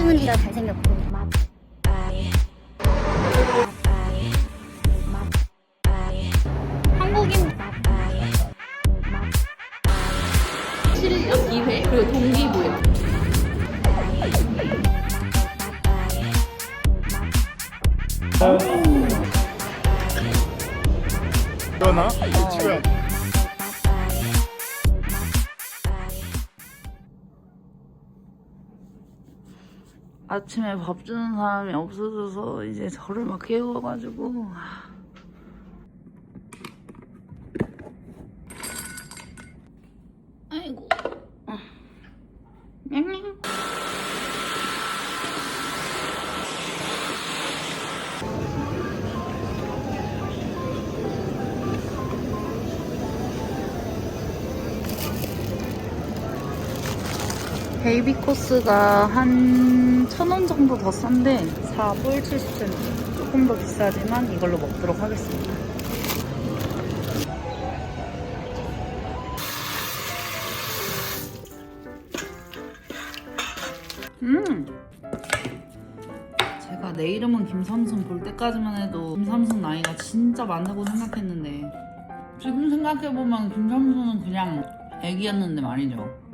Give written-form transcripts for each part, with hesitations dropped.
박지훈이가 잘생겼고 한국인 실력 2회 그리고 동기부여. 이거나? 찍어야 돼. 아침에 밥 주는 사람이 없어져서 이제 저를 막 깨워가지고 아이고 냥냥. 베이비 코스가 한 1,000원 정도 더 싼데 4불 70센트 조금 더 비싸지만 이걸로 먹도록 하겠습니다. 제가 내 이름은 김삼순 볼 때까지만 해도 김삼순 나이가 진짜 많다고 생각했는데 지금 생각해보면 김삼순은 그냥 애기였는데 말이죠.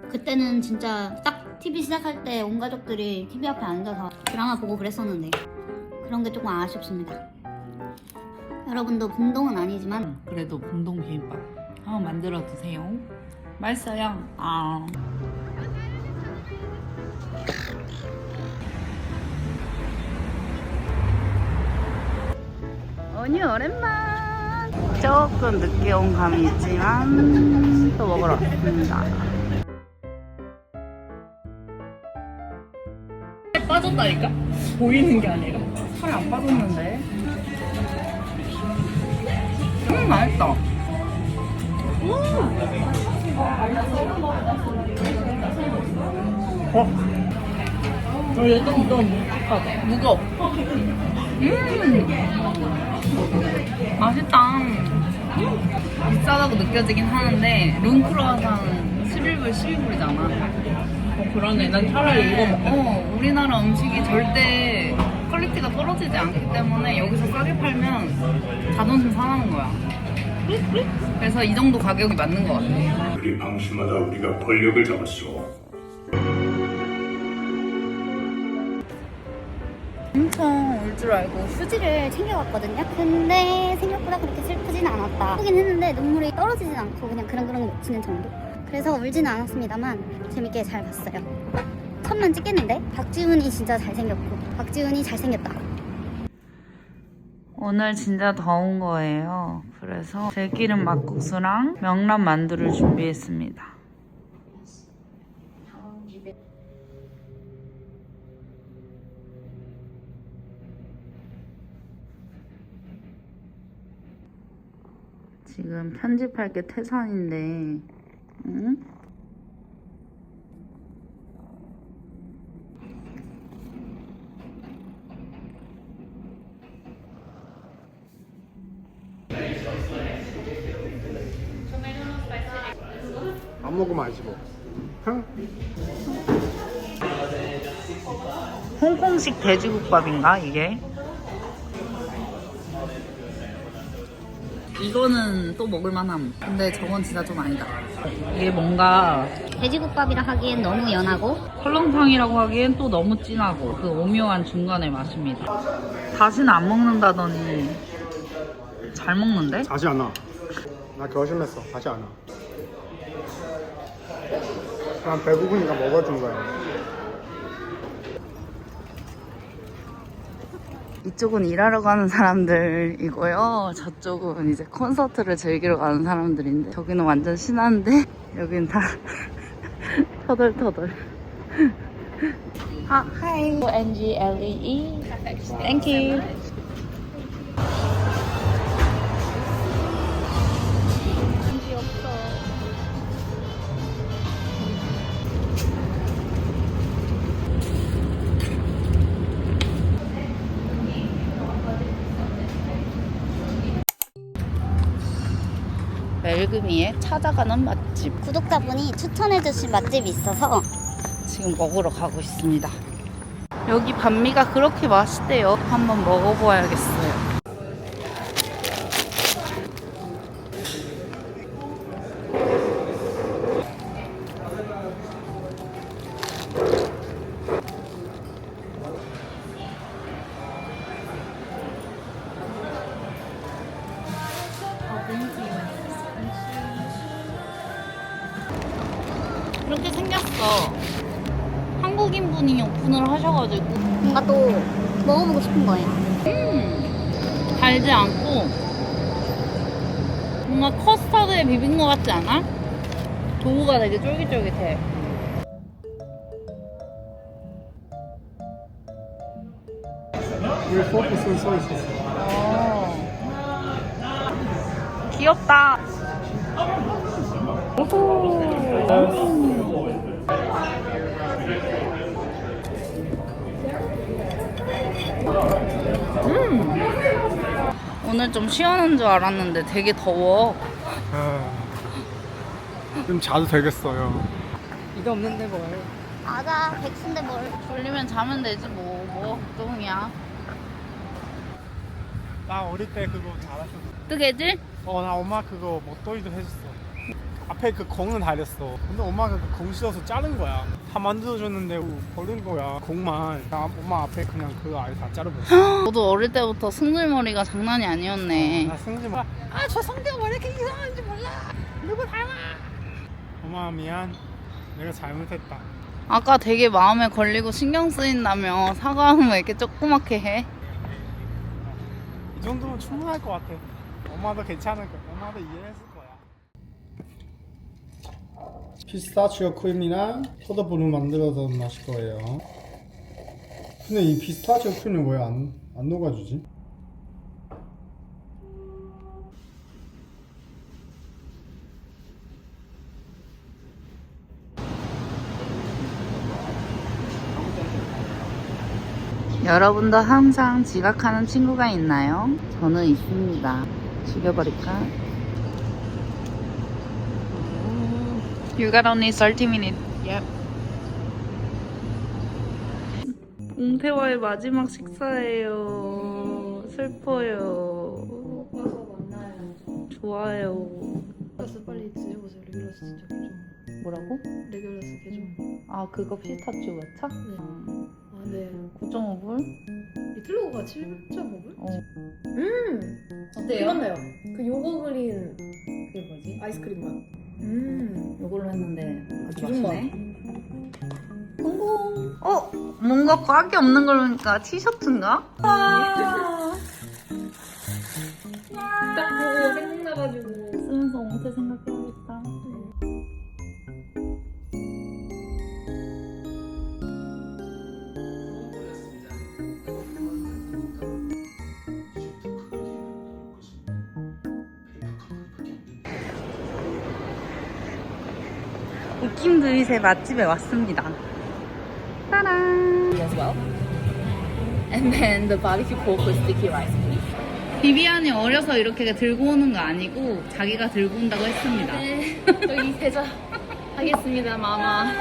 그때는 진짜 딱 TV 시작할 때 온 가족들이 TV 앞에 앉아서 드라마 보고 그랬었는데 그런 게 조금 아쉽습니다. 여러분도 붕동은 아니지만 그래도 붕동 비빔밥 한번 만들어 드세요. 맛있어요. 아. 언니 오랜만. 조금 늦게 온 감이 있지만 또 먹으러 왔습니다. 빠졌다니까? 보이는 게 아니라 살이 안 빠졌는데. 맛있다. 얘 좀 묵직하다. 무거워. 맛있다. 비싸다고 느껴지긴 하는데 룬크루아상은 11불, 12불이잖아. 그러네. 난 차라리 이거 먹어. 우리나라 음식이 절대 퀄리티가 떨어지지 않기 때문에 여기서 싸게 팔면 자존심 상하는 거야. 그래서 이 정도 가격이 맞는 것 같아. 우리 방심하다 우리가 권력을 잡았어. 엄청 올 줄 알고 휴지를 챙겨갔거든요. 근데 생각보다 그렇게 슬프진 않았다. 슬프긴 했는데 눈물이 떨어지진 않고 그냥 그렁그렁 맺히는 정도. 그래서 울지는 않았습니다만 재밌게 잘 봤어요. 첫만 찍겠는데 박지훈이 진짜 잘생겼고 박지훈이 잘생겼다. 오늘 진짜 더운 거예요. 그래서 들기름 막국수랑 명란 만두를 준비했습니다. 지금 편집할 게 태산인데 응? 안 먹으면 알지 뭐. 흥? 홍콩식 돼지국밥인가 이게? 이거는 또 먹을만함. 근데 저건 진짜 좀 아니다. 이게 뭔가 돼지국밥이라 하기엔 너무 연하고 설렁탕이라고 하기엔 또 너무 진하고 그 오묘한 중간의 맛입니다. 다시는 안 먹는다더니 잘 먹는데? 다시 안 와. 나 결심했어. 다시 안 와. 난 배고프니까 먹어준 거야. 이쪽은 일하러 가는 사람들이고요. 저쪽은 이제 콘서트를 즐기러 가는 사람들인데 저기는 완전 신한데 여기는 다 터덜터덜. Hi. NGLEE. Thank you. 멜그미에 찾아가는 맛집. 구독자분이 추천해주신 맛집이 있어서 지금 먹으러 가고 있습니다. 여기 반미가 그렇게 맛있대요. 한번 먹어봐야겠어요. 이렇게 생겼어. 한국인 분이 오픈을 하셔가지고 뭔가 또 먹어보고 싶은 거예요. 달지 않고 뭔가 커스터드에 비빈 것 같지 않아? 도우가 되게 쫄깃쫄깃해. 여기 포커스 써 있었어. 귀엽다. 오늘 좀 시원한 줄 알았는데 되게 더워. 좀 자도 되겠어요. 이게 없는데 뭘. 맞아, 백수인데 뭘. 졸리면 자면 되지 뭐 걱정이야. 나 어릴 때 그거 잘했어. 뜨개질? 나 엄마 그거 목도리도 해줬어. 앞에 그 공은 달렸어. 근데 엄마가 그 공 씌워서 자른 거야. 다 만들어줬는데 버린 거야. 공만. 나 엄마 앞에 그냥 그거 아예 다 자르버렸어. 너도 어릴 때부터 승질머리가 장난이 아니었네. 나 승진 마. 저 성격 왜 이렇게 이상한지 몰라. 누구 닮아? 엄마 미안. 내가 잘못했다. 아까 되게 마음에 걸리고 신경 쓰인다며 사과하면 왜 이렇게 조그맣게 해? 이 정도면 충분할 것 같아. 엄마도 괜찮을 거야. 엄마도 이해했을 거야. 피스타치오 크림이랑 포도분을 만들어서 마실 거예요. 근데 이 피스타치오 크림은 왜 안 녹아주지? 여러분도 항상 지각하는 친구가 있나요? 저는 있습니다. 죽여버릴까? You got only 30 minutes. Yep. 웅태와의 마지막 식사예요. 슬퍼요. 가서 만나요. 좋아요. 레귤러스 빨리 지내보세요. 레귤러스 진짜 개 좀. 뭐라고? 레귤러스 개 좀. 아 그거 피스타치오 매차? 네. 아 네. 9.5불? 리틀로고가 7.5불? 어. 어때요? 맞나요? 그 요거 그린 그게 뭐지? 아이스크림 맛. 이걸로 했는데 아주 기름 맛. 맛있네. 성공. 뭔가 꽉이 없는 걸 보니까 티셔츠인가? 딱 보고 생각나가지고. 쓰면서 옹태 생각해야겠다. 웃김 드윗의 맛집에 왔습니다. 따란! as well. And then the barbecue pork with sticky rice, please. 비비안이 어려서 이렇게 들고 오는 거 아니고 자기가 들고 온다고 했습니다. 네, 여기 대자 하겠습니다, 마마.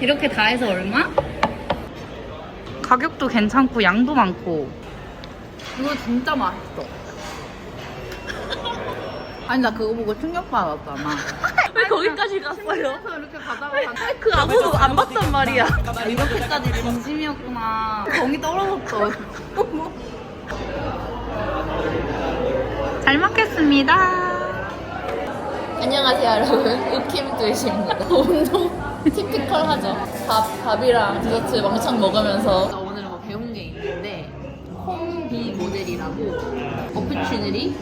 이렇게 다 해서 얼마? 가격도 괜찮고 양도 많고. 이거 진짜 맛있어. 아니 나 그거 보고 충격받았잖아. 왜 거기까지 갔어요? 그래서 이렇게 가다가 그 아무도 안 봤단 말이야. 아, 이렇게까지 진심이었구나. 정이 떨어졌어. 잘 먹겠습니다. 안녕하세요 여러분, 웃김 두이십니다. 운동 티피컬하죠. 밥이랑 디저트 왕창 먹으면서 오늘 뭐 배운 게 있는데 홈비 모델이라고 opportunity,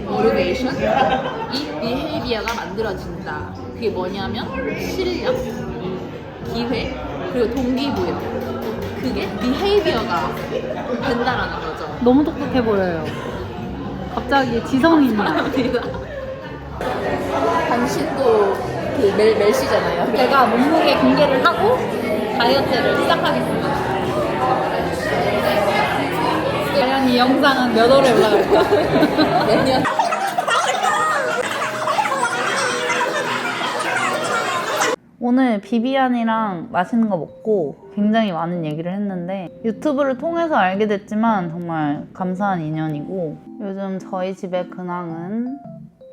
motivation, 이 behavior가 만들어진다. 그게 뭐냐면 실력, 기회, 그리고 동기부여. 그게 behavior가 된다라는 거죠. 너무 똑똑해 보여요. 갑자기 지성인이야. 당신도 그 멜시잖아요. 제가 몸무게 공개를 하고 다이어트를 시작하겠습니다. 과연 이 영상은 몇 월에 올라갈까? 내년 오늘 비비안이랑 맛있는 거 먹고 굉장히 많은 얘기를 했는데 유튜브를 통해서 알게 됐지만 정말 감사한 인연이고 요즘 저희 집의 근황은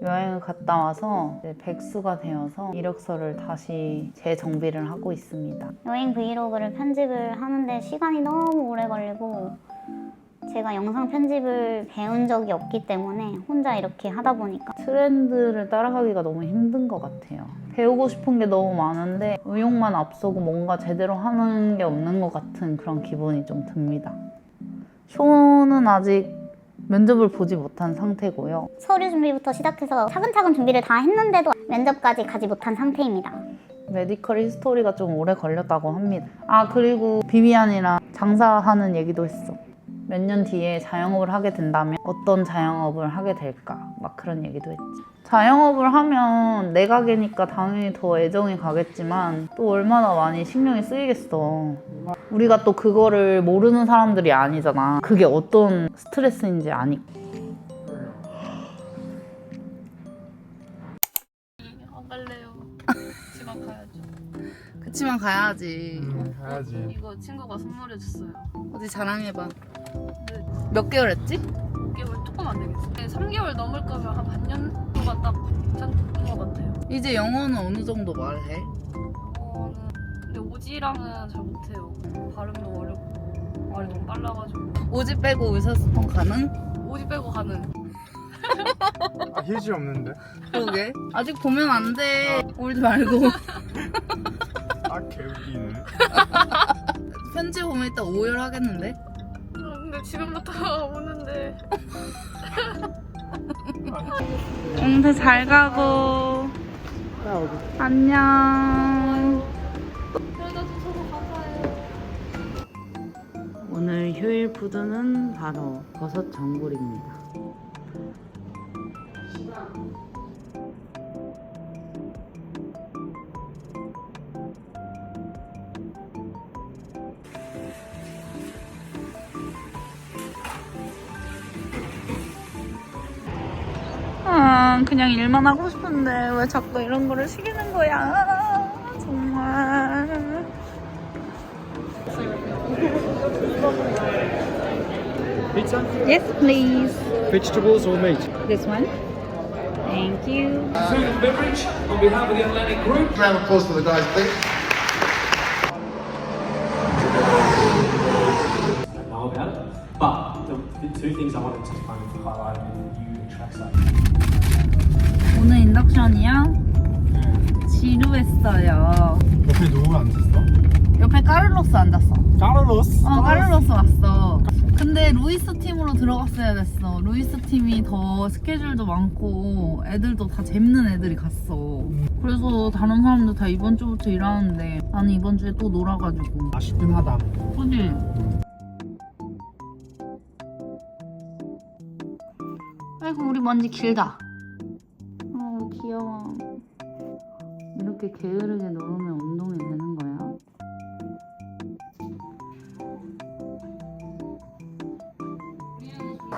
여행을 갔다 와서 이제 백수가 되어서 이력서를 다시 재정비를 하고 있습니다. 여행 브이로그를 편집을 하는데 시간이 너무 오래 걸리고 제가 영상 편집을 배운 적이 없기 때문에 혼자 이렇게 하다 보니까 트렌드를 따라가기가 너무 힘든 것 같아요. 배우고 싶은 게 너무 많은데 의욕만 앞서고 뭔가 제대로 하는 게 없는 것 같은 그런 기분이 좀 듭니다. 쇼는 아직 면접을 보지 못한 상태고요. 서류 준비부터 시작해서 차근차근 준비를 다 했는데도 면접까지 가지 못한 상태입니다. 메디컬 히스토리가 좀 오래 걸렸다고 합니다. 아 그리고 비비안이랑 장사하는 얘기도 했어. 몇 년 뒤에 자영업을 하게 된다면 어떤 자영업을 하게 될까 막 그런 얘기도 했지. 자영업을 하면 내 가게니까 당연히 더 애정이 가겠지만 또 얼마나 많이 신경이 쓰이겠어. 우리가 또 그거를 모르는 사람들이 아니잖아. 그게 어떤 스트레스인지 아니까. 안 갈래요. 집안 가야죠. 그치만 가야지. 가야지. 이거 친구가 선물해줬어요. 어디 자랑해봐. 몇 개월 했지? 6개월 조금 안 되겠어. 3개월 넘을 거면 한 반년도가 딱 괜찮은 것 같아요. 이제 영어는 어느 정도 말해? 근데 오지랑은 잘 못해요. 발음도 어렵고 말이 너무 빨라가지고. 오지 빼고 의사소통 가능? 오지 빼고 가는. 아, 휴지 없는데? 그러게. 아직 보면 안 돼. 울지 말고. 아, 개웃기네. 편지 보면 이따 오열하겠는데? 근데 지금부터 오는데. 옹태 잘 가고. 안녕. 오늘 휴일 푸드는 바로 버섯 전골입니다. 그냥 일만 하고 싶은데 왜 자꾸 이런 거를 시키는 거야? 정말. Pizza? Yes, please. Vegetables or meat? This one. Thank you. Food and beverage on behalf of the Atlantic Group. Round of applause for the guys, please. Know about it, but the two things I wanted to kind of highlight with you and trackside. 오늘 인덕션이요? 지루했어요. 옆에 누구 앉았어? 옆에 까를로스 앉았어. 카를로스? 까를로스 왔어. 근데 루이스 팀으로 들어갔어야 됐어. 루이스 팀이 더 스케줄도 많고 애들도 다 재밌는 애들이 갔어. 그래서 다른 사람들 다 이번 주부터 일하는데 나는 이번 주에 또 놀아가지고. 아쉽긴 하다. 그지? 아이고 우리 먼지 길다. 귀여워. 이렇게 게으르게 놀으면 운동이 되는 거야.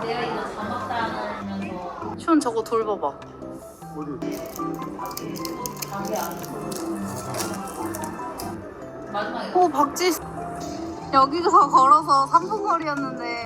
내가 이거 자막 달아놓으면서 시원 저거 돌봐봐. 어디? 오 박지 여기서 걸어서 3분 거리였는데